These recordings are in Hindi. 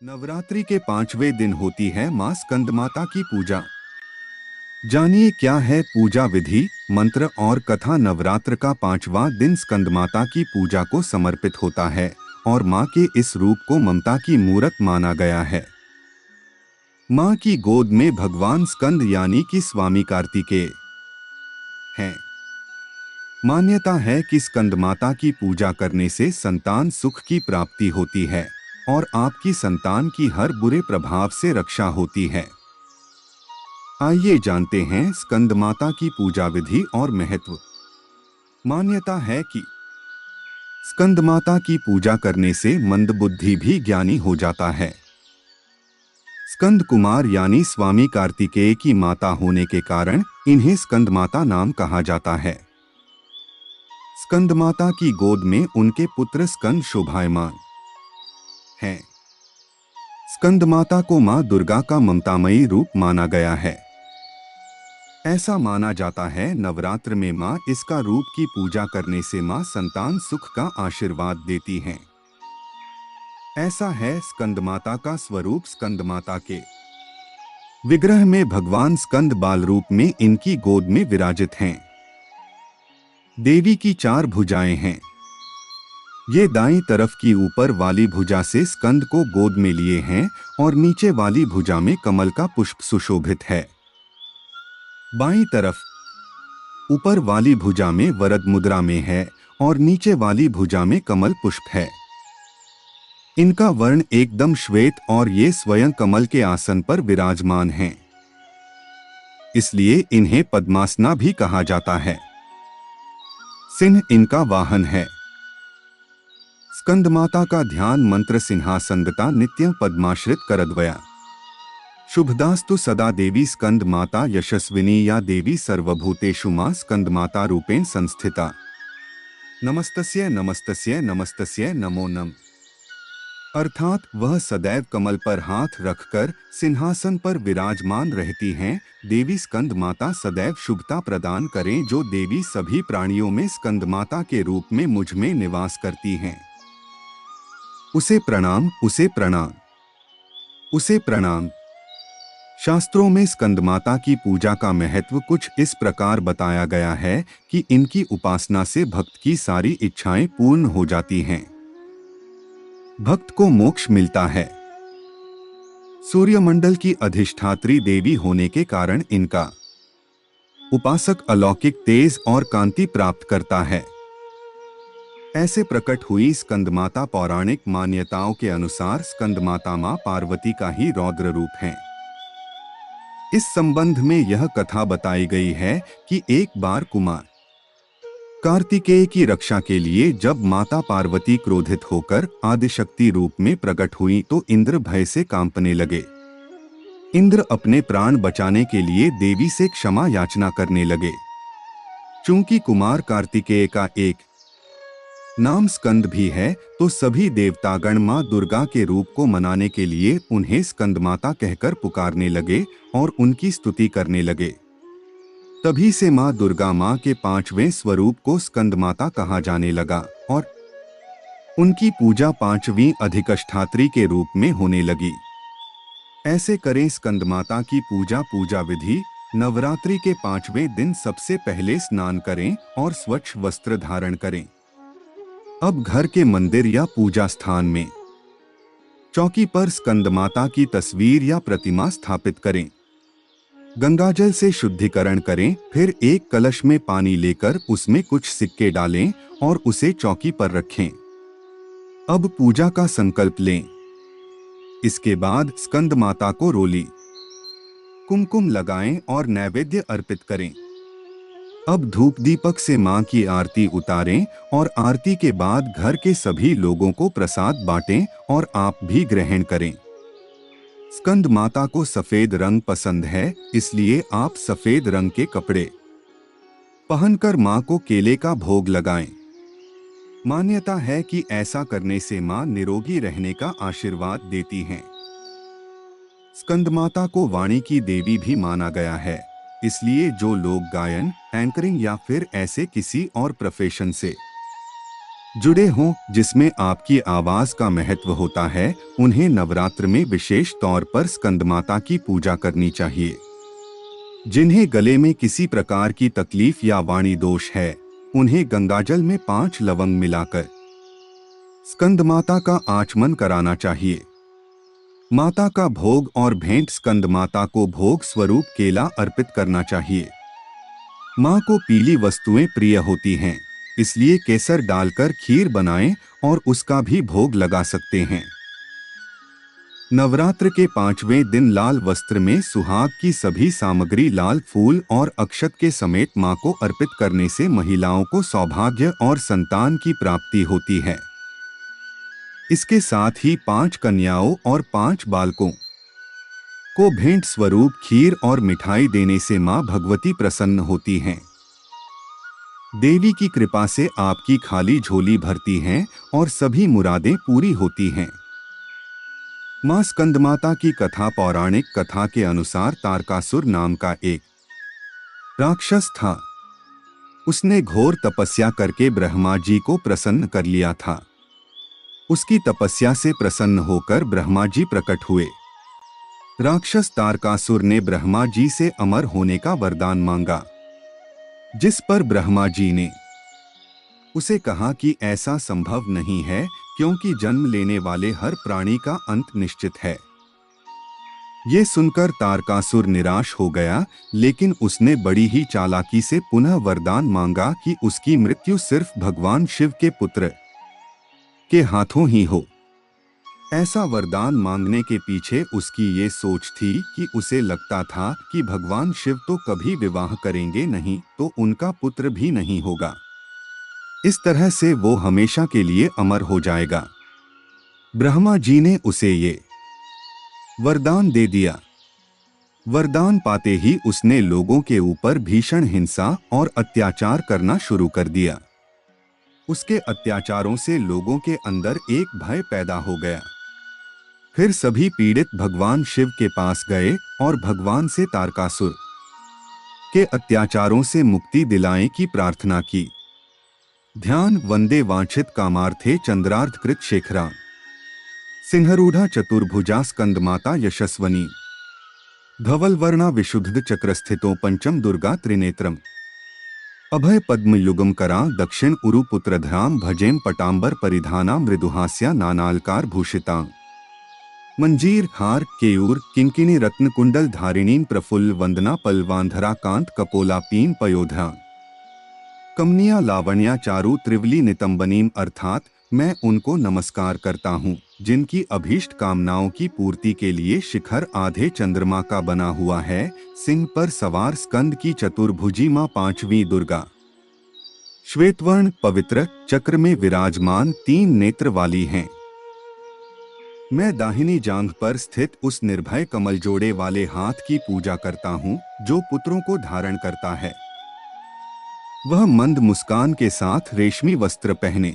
नवरात्रि के 5वें दिन होती है मां स्कंदमाता की पूजा। जानिए क्या है पूजा विधि, मंत्र और कथा। नवरात्र का 5वां दिन स्कंदमाता की पूजा को समर्पित होता है और मां के इस रूप को ममता की मूरत माना गया है। मां की गोद में भगवान स्कंद यानी कि स्वामी कार्तिकेय हैं। मान्यता है कि स्कंदमाता की पूजा करने से संतान सुख की प्राप्ति होती है और आपकी संतान की हर बुरे प्रभाव से रक्षा होती है। आइए जानते हैं स्कंदमाता की पूजा विधि और महत्व। मान्यता है कि स्कंदमाता की पूजा करने से मंदबुद्धि भी ज्ञानी हो जाता है। स्कंद कुमार यानी स्वामी कार्तिकेय की माता होने के कारण इन्हें स्कंदमाता नाम कहा जाता है। स्कंदमाता की गोद में उनके पुत्र स्कंद शोभायमान हैं। स्कंदमाता को मां दुर्गा का ममतामयी रूप माना गया है। ऐसा माना जाता है नवरात्र में मां इसका रूप की पूजा करने से मां संतान सुख का आशीर्वाद देती हैं। ऐसा है स्कंदमाता का स्वरूप। स्कंदमाता के विग्रह में भगवान स्कंद बाल रूप में इनकी गोद में विराजित हैं। देवी की 4 भुजाएं हैं। ये दाईं तरफ की ऊपर वाली भुजा से स्कंद को गोद में लिए हैं और नीचे वाली भुजा में कमल का पुष्प सुशोभित है। बाईं तरफ ऊपर वाली भुजा में वरद मुद्रा में है और नीचे वाली भुजा में कमल पुष्प है। इनका वर्ण एकदम श्वेत और ये स्वयं कमल के आसन पर विराजमान हैं। इसलिए इन्हें पद्मासना भी कहा जाता है। सिंह इनका वाहन है। स्कंदमाता का ध्यान मंत्र सिंहासनगता नित्यं पद्माश्रित करद्वया शुभदास्तु सदा देवी स्कंद माता यशस्विनी या देवी सर्वभूतेषु मां स्कंद माता रूपेण संस्थिता। नमस्तस्य नमस्तस्य नमस्तस्य नमो नम। अर्थात वह सदैव कमल पर हाथ रखकर सिंहासन पर विराजमान रहती हैं। देवी स्कंद माता सदैव शुभता प्रदान करें। जो देवी सभी प्राणियों में स्कंद माता के रूप में मुझ में निवास करती हैं, उसे प्रणाम, उसे प्रणाम, उसे प्रणाम। शास्त्रों में स्कंदमाता की पूजा का महत्व कुछ इस प्रकार बताया गया है कि इनकी उपासना से भक्त की सारी इच्छाएं पूर्ण हो जाती हैं। भक्त को मोक्ष मिलता है। सूर्यमंडल की अधिष्ठात्री देवी होने के कारण इनका उपासक अलौकिक तेज और कांति प्राप्त करता है। ऐसे प्रकट हुई स्कंदमाता पौराणिक मान्यताओं के अनुसार स्कंदमाता मां पार्वती का ही रौद्र रूप है। इस संबंध में यह कथा बताई गई है कि एक बार कुमार कार्तिकेय की रक्षा के लिए जब माता पार्वती क्रोधित होकर आदिशक्ति रूप में प्रकट हुई तो इंद्र भय से कांपने लगे। इंद्र अपने प्राण बचाने के लिए देवी से क्षमा याचना करने लगे। चूंकि कुमार कार्तिकेय का एक नाम स्कंद भी है तो सभी देवतागण मां दुर्गा के रूप को मनाने के लिए उन्हें स्कंदमाता कहकर पुकारने लगे और उनकी स्तुति करने लगे। तभी से मां दुर्गा मां के 5वें स्वरूप को स्कंदमाता कहा जाने लगा और उनकी पूजा 5वीं अधिकष्ठात्री के रूप में होने लगी। ऐसे करें स्कंदमाता की पूजा। पूजा विधि। नवरात्रि के 5वें दिन सबसे पहले स्नान करें और स्वच्छ वस्त्र धारण करें। अब घर के मंदिर या पूजा स्थान में चौकी पर स्कंदमाता की तस्वीर या प्रतिमा स्थापित करें। गंगाजल से शुद्धिकरण करें। फिर एक कलश में पानी लेकर उसमें कुछ सिक्के डालें और उसे चौकी पर रखें। अब पूजा का संकल्प लें। इसके बाद स्कंदमाता को रोली कुमकुम लगाएं और नैवेद्य अर्पित करें। अब धूप दीपक से मां की आरती उतारें और आरती के बाद घर के सभी लोगों को प्रसाद बांटें और आप भी ग्रहण करें। स्कंद माता को सफेद रंग पसंद है, इसलिए आप सफेद रंग के कपड़े पहनकर मां को केले का भोग लगाएं। मान्यता है कि ऐसा करने से मां निरोगी रहने का आशीर्वाद देती हैं। स्कंदमाता को वाणी की देवी भी माना गया है, इसलिए जो लोग गायन, एंकरिंग या फिर ऐसे किसी और प्रोफेशन से जुड़े हों, जिसमें आपकी आवाज का महत्व होता है, उन्हें नवरात्र में विशेष तौर पर स्कंदमाता की पूजा करनी चाहिए। जिन्हें गले में किसी प्रकार की तकलीफ या वाणी दोष है, उन्हें गंगाजल में 5 लवंग मिलाकर स्कंदमाता का आचमन कराना चाहिए। माता का भोग और भेंट स्कंदमाता को भोग स्वरूप केला अर्पित करना चाहिए। माँ को पीली वस्तुएं प्रिय होती हैं, इसलिए केसर डालकर खीर बनाएं और उसका भी भोग लगा सकते हैं। नवरात्र के 5वें दिन लाल वस्त्र में सुहाग की सभी सामग्री लाल फूल और अक्षत के समेत मां को अर्पित करने से महिलाओं को सौभाग्य और संतान की प्राप्ति होती है। इसके साथ ही 5 कन्याओं और 5 बालकों को भेंट स्वरूप खीर और मिठाई देने से मां भगवती प्रसन्न होती हैं। देवी की कृपा से आपकी खाली झोली भरती हैं और सभी मुरादें पूरी होती हैं। मां स्कंदमाता की कथा पौराणिक कथा के अनुसार तारकासुर नाम का एक राक्षस था। उसने घोर तपस्या करके ब्रह्मा जी को प्रसन्न कर लिया था। उसकी तपस्या से प्रसन्न होकर ब्रह्मा जी प्रकट हुए। राक्षस तारकासुर ने ब्रह्मा जी से अमर होने का वरदान मांगा, जिस पर ब्रह्मा जी ने उसे कहा कि ऐसा संभव नहीं है, क्योंकि जन्म लेने वाले हर प्राणी का अंत निश्चित है। ये सुनकर तारकासुर निराश हो गया, लेकिन उसने बड़ी ही चालाकी से पुनः वरदान मांगा कि उसकी मृत्यु सिर्फ भगवान शिव के पुत्र के हाथों ही हो। ऐसा वरदान मांगने के पीछे उसकी ये सोच थी कि उसे लगता था कि भगवान शिव तो कभी विवाह करेंगे नहीं, तो उनका पुत्र भी नहीं होगा। इस तरह से वो हमेशा के लिए अमर हो जाएगा। ब्रह्मा जी ने उसे ये वरदान दे दिया। वरदान पाते ही उसने लोगों के ऊपर भीषण हिंसा और अत्याचार करना शुरू कर दिया। उसके अत्याचारों से लोगों के अंदर एक भय पैदा हो गया। फिर सभी पीड़ित भगवान शिव के पास गए और भगवान से तारकासुर के अत्याचारों से मुक्ति दिलाने की प्रार्थना की। ध्यान वंदे वांछित कामार्थे चंद्रार्धकृत शेखरा सिंहरूढ़ा चतुर्भुजा स्कंदमाता यशस्वनी धवलवर्णा विशुद्ध चक्रस्थितो पंचम दुर्गा त्रिनेत्रम अभय पद्म युगम करा दक्षिण उरु पुत्रधाम भजेम पटांबर परिधाना मृदुहास्या नानालकार भूषिता मंजीर हार केयूर किंकिनी रत्न कुंडल धारिणीम प्रफुल्ल वंदना पलवांधरा कांत कपोला पीन पयोधा कमनिया लावण्या चारु त्रिवली नितंबनीम, अर्थात मैं उनको नमस्कार करता हूँ जिनकी अभीष्ट कामनाओं की पूर्ति के लिए शिखर आधे चंद्रमा का बना हुआ है। सिंह पर सवार स्कंद की चतुर्भुजी मां 5वीं दुर्गा श्वेतवर्ण पवित्र चक्र में विराजमान 3 नेत्र वाली हैं। मैं दाहिनी जांघ पर स्थित उस निर्भय कमल जोड़े वाले हाथ की पूजा करता हूँ जो पुत्रों को धारण करता है। वह मंद मुस्कान के साथ रेशमी वस्त्र पहने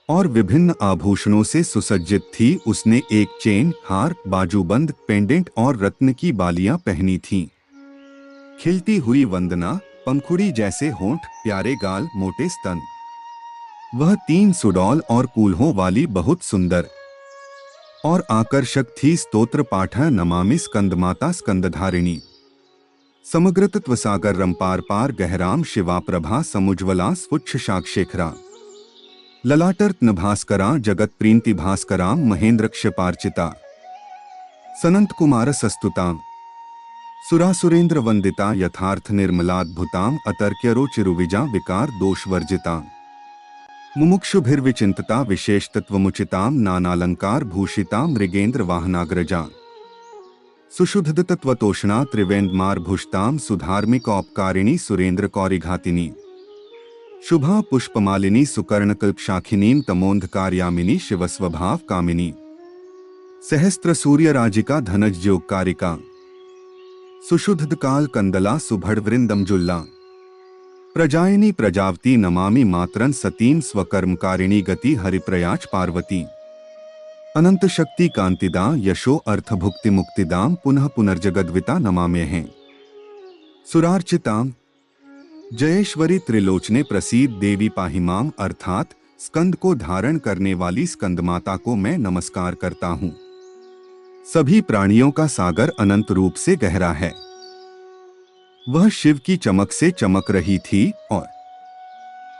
और विभिन्न आभूषणों से सुसज्जित थी। उसने एक चेन, हार, बाजूबंद, पेंडेंट और रत्न की बालियां पहनी थीं। खिलती हुई वंदना, पंखुड़ी जैसे होंठ, प्यारे गाल, मोटे स्तन। वह 3 सुडौल और कूल्हों वाली बहुत सुंदर और आकर्षक थी। स्तोत्र पाठ नमामि स्कंदमाता स्कंदधारिणी समग्र तत्व सागर रंपार पार गहराम शिवा प्रभा समुज्वला स्फुच्छ शाक्षेखरा ललाटर्त भास्करा जगत प्रीति भास्कराम महेंद्र क्षपार्चिता सनंत कुमार सस्तुताम सुरासुरेंद्र वंदिता यथार्थ निर्मलाद्भुताम अतर्क्यरो चिरुविजा विकार दोष वर्जिता मुमुक्षुभिर्विचिंतता विशेष तत्वमुचिताम नानालंकार भूषिता मृगेंद्र वाहनाग्रजा सुशुद्ध तत्वतोषणा त्रिवेंद्रमार्भुष्टाम सुधार्मिक औपकारिणी सुरेंद्र कौरिघातिनी शुभा पुष्पमालिनी सुकर्णकल्पशाखिनीं तमोन्धकारयामिनी शिवस्वभाव कामिनी सहस्त्र सूर्य राजिका धनज ज्योगकारिका सुशुद्ध काल कंदला सुभड़ वृंदमजुल्ला प्रजायिनी प्रजावती नमामि मात्रन सतीं स्वकर्मकारिणी गति हरिप्रयाच पार्वती अनंत शक्ति कांतिदा यशो अर्थभुक्ति मुक्तिदाम पुनः पुनर्जगद्विता नमाम्यहं सुरार्चिताम जयेश्वरी त्रिलोचने प्रसीद देवी पाहि माम, अर्थात स्कंद को धारण करने वाली स्कंदमाता को मैं नमस्कार करता हूँ। सभी प्राणियों का सागर अनंत रूप से गहरा है। वह शिव की चमक से चमक रही थी और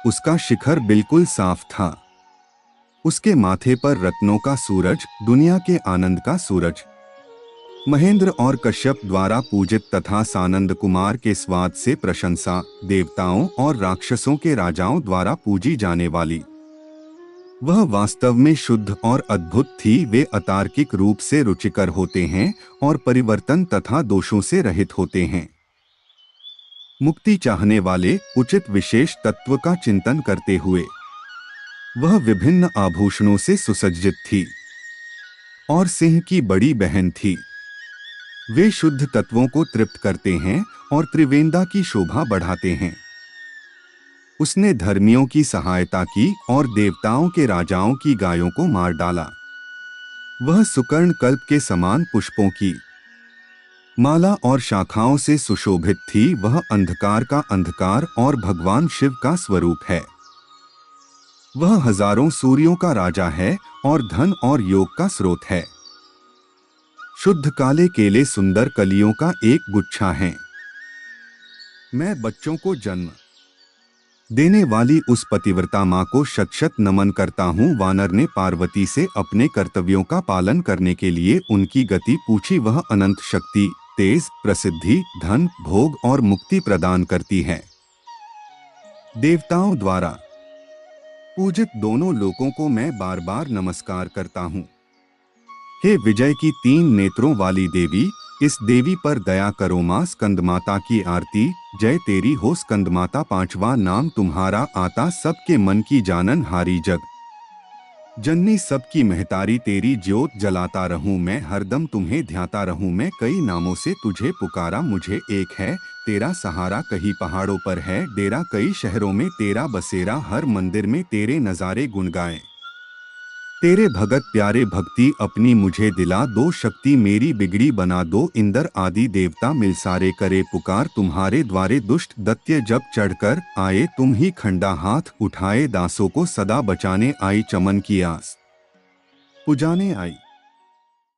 उसका शिखर बिल्कुल साफ था। उसके माथे पर रत्नों का सूरज, दुनिया के आनंद का सूरज। महेंद्र और कश्यप द्वारा पूजित तथा सानंद कुमार के स्वाद से प्रशंसा, देवताओं और राक्षसों के राजाओं द्वारा पूजी जाने वाली। वह वास्तव में शुद्ध और अद्भुत थी। वे अतार्किक रूप से रुचिकर होते हैं और परिवर्तन तथा दोषों से रहित होते हैं। मुक्ति चाहने वाले उचित विशेष तत्व का चिंतन करते हुए वह विभिन्न आभूषणों से सुसज्जित थी और सिंह की बड़ी बहन थी। वे शुद्ध तत्वों को तृप्त करते हैं और त्रिवेंदा की शोभा बढ़ाते हैं। उसने धर्मियों की सहायता की और देवताओं के राजाओं की गायों को मार डाला। वह सुकर्ण कल्प के समान पुष्पों की माला और शाखाओं से सुशोभित थी। वह अंधकार का अंधकार और भगवान शिव का स्वरूप है। वह हजारों सूर्यों का राजा है और धन और योग का स्रोत है। शुद्ध काले केले सुंदर कलियों का एक गुच्छा है। मैं बच्चों को जन्म देने वाली उस पतिव्रता माँ को शत शत नमन करता हूँ। वानर ने पार्वती से अपने कर्तव्यों का पालन करने के लिए उनकी गति पूछी। वह अनंत शक्ति, तेज, प्रसिद्धि, धन, भोग और मुक्ति प्रदान करती है। देवताओं द्वारा पूजित दोनों लोकों को मैं बार बार नमस्कार करता हूँ। हे विजय की 3 नेत्रों वाली देवी, इस देवी पर दया करो माँ। स्कंदमाता की आरती। जय तेरी हो स्कंदमाता, 5वां नाम तुम्हारा आता, सबके मन की जानन हारी जग जननी सबकी महतारी। तेरी ज्योत जलाता रहूं मैं, हरदम तुम्हें ध्याता रहूं मैं। कई नामों से तुझे पुकारा, मुझे एक है तेरा सहारा। कहीं पहाड़ों पर है डेरा, कई शहरों में तेरा बसेरा। हर मंदिर में तेरे नजारे गुण गाएं। तेरे भगत प्यारे भक्ति अपनी मुझे दिला दो। शक्ति मेरी बिगड़ी बना दो। इंद्र आदि देवता मिल सारे करे पुकार, तुम्हारे द्वारे दुष्ट दैत्य जब चढ़कर आए। तुम ही खंडा हाथ उठाए, दासों को सदा बचाने आई। चमन की आस पुजाने आई।